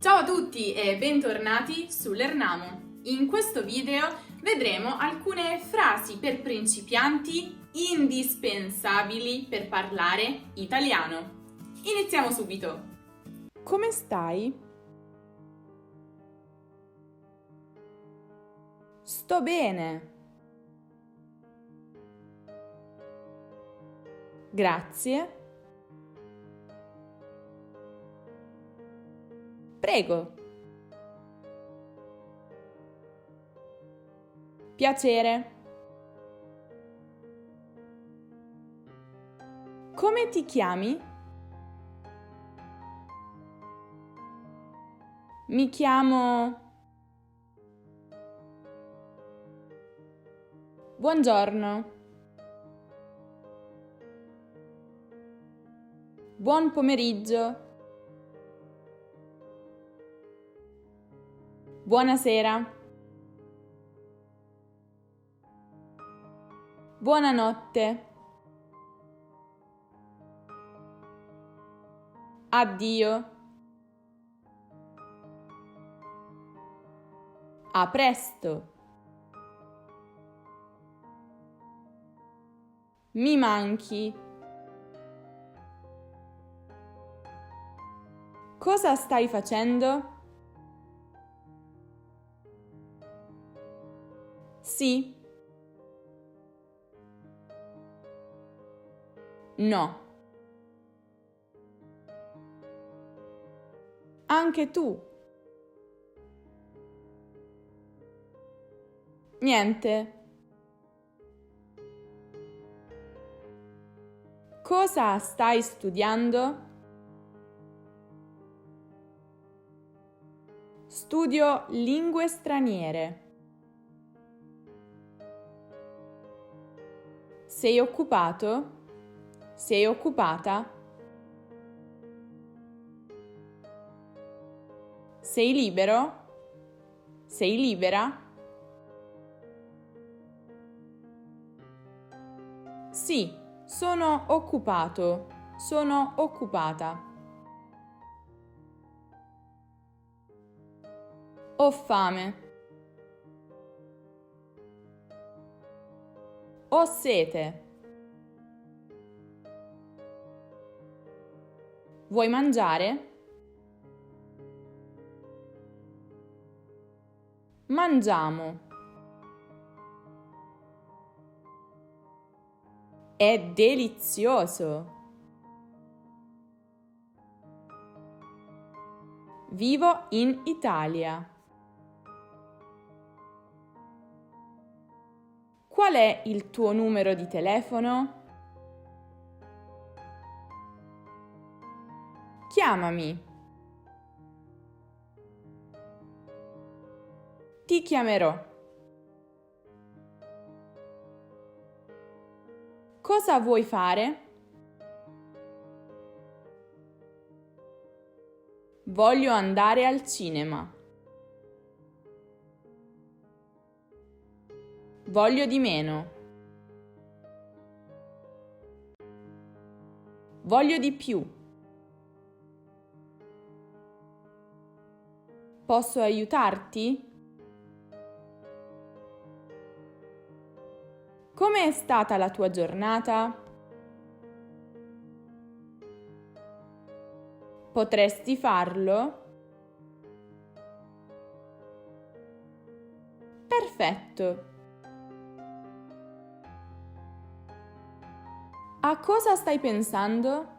Ciao a tutti e bentornati su Lernamo. In questo video vedremo alcune frasi per principianti indispensabili per parlare italiano. Iniziamo subito. Come stai? Sto bene. Grazie. Prego. Piacere. Come ti chiami? Mi chiamo... Buongiorno. Buon pomeriggio. Buonasera. Buonanotte. Addio. A presto. Mi manchi. Cosa stai facendo? Sì. No. Anche tu. Niente. Cosa stai studiando? Studio lingue straniere. Sei occupato? Sei occupata? Sei libero? Sei libera? Sì, sono occupato. Sono occupata. Ho fame. Ho sete. Vuoi mangiare? Mangiamo. È delizioso. Vivo in Italia. Qual è il tuo numero di telefono? Chiamami. Ti chiamerò. Cosa vuoi fare? Voglio andare al cinema. Voglio di meno. Voglio di più. Posso aiutarti? Come è stata la tua giornata? Potresti farlo? Perfetto. A cosa stai pensando?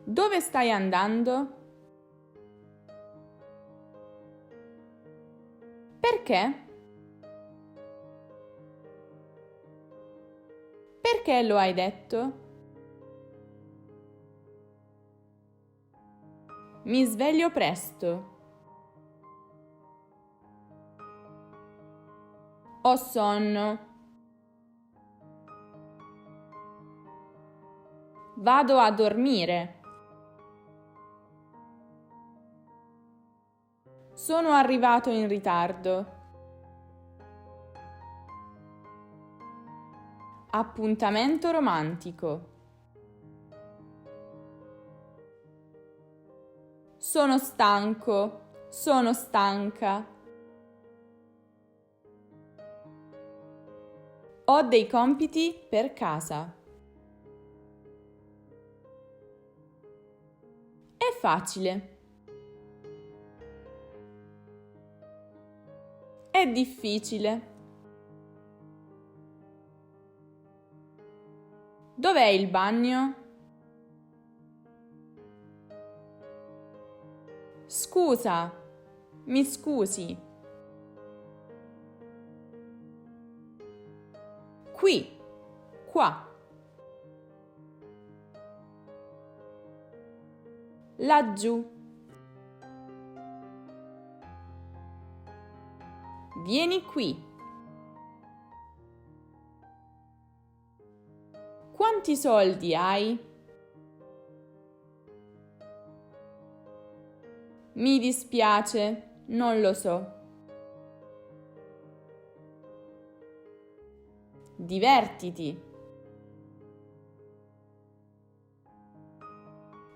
Dove stai andando? Perché? Perché lo hai detto? Mi sveglio presto. Ho sonno. Vado a dormire. Sono arrivato in ritardo. Appuntamento romantico. Sono stanco, sono stanca. Ho dei compiti per casa. È facile. È difficile. Dov'è il bagno? Scusa, mi scusi. Qui, qua. Laggiù. Vieni qui. Quanti soldi hai? Mi dispiace, non lo so. Divertiti.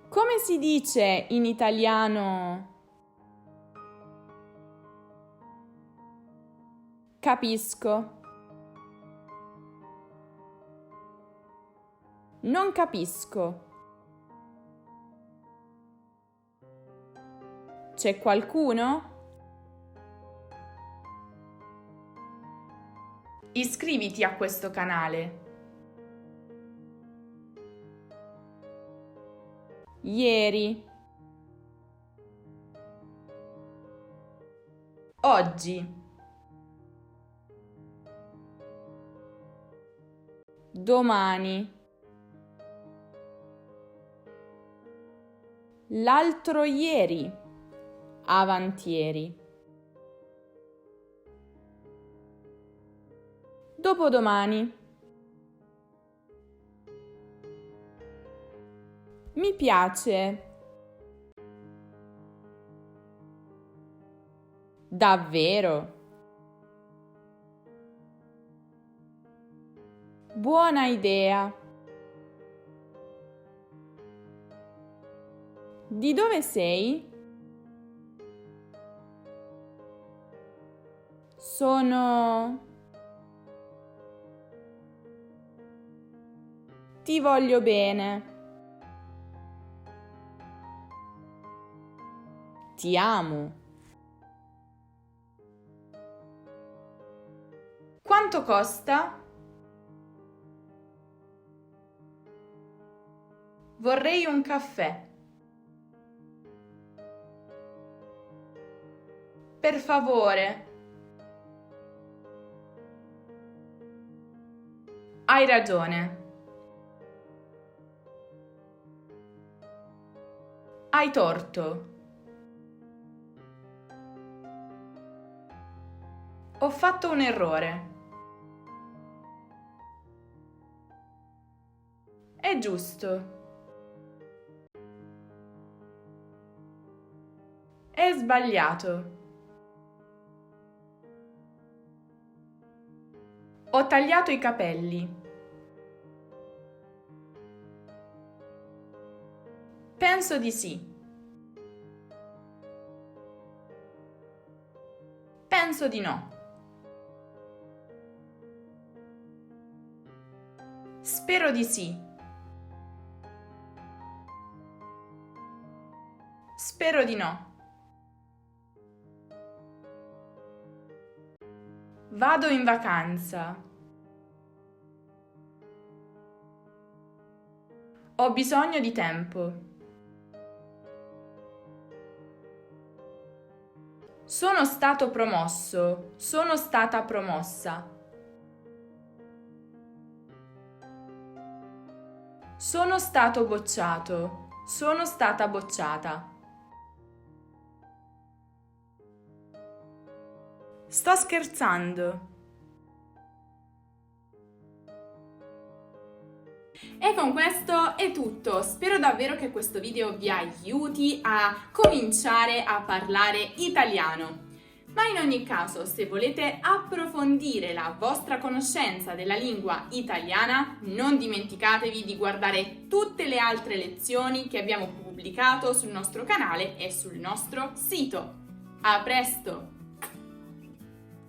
Come si dice in italiano? Capisco. Non capisco. C'è qualcuno? Iscriviti a questo canale. Ieri. Oggi. Domani. L'altro ieri. Avantieri. Dopodomani. Mi piace. Davvero? Buona idea. Di dove sei? Sono... Ti voglio bene. Ti amo. Quanto costa? Vorrei un caffè. Per favore. Hai ragione. Hai torto. Ho fatto un errore. È giusto. È sbagliato. Ho tagliato i capelli. Penso di sì. Penso di no. Spero di sì. Spero di no. Vado in vacanza. Ho bisogno di tempo. Sono stato promosso. Sono stata promossa. Sono stato bocciato. Sono stata bocciata. Sto scherzando. E con questo è tutto. Spero davvero che questo video vi aiuti a cominciare a parlare italiano. Ma in ogni caso, se volete approfondire la vostra conoscenza della lingua italiana, non dimenticatevi di guardare tutte le altre lezioni che abbiamo pubblicato sul nostro canale e sul nostro sito. A presto!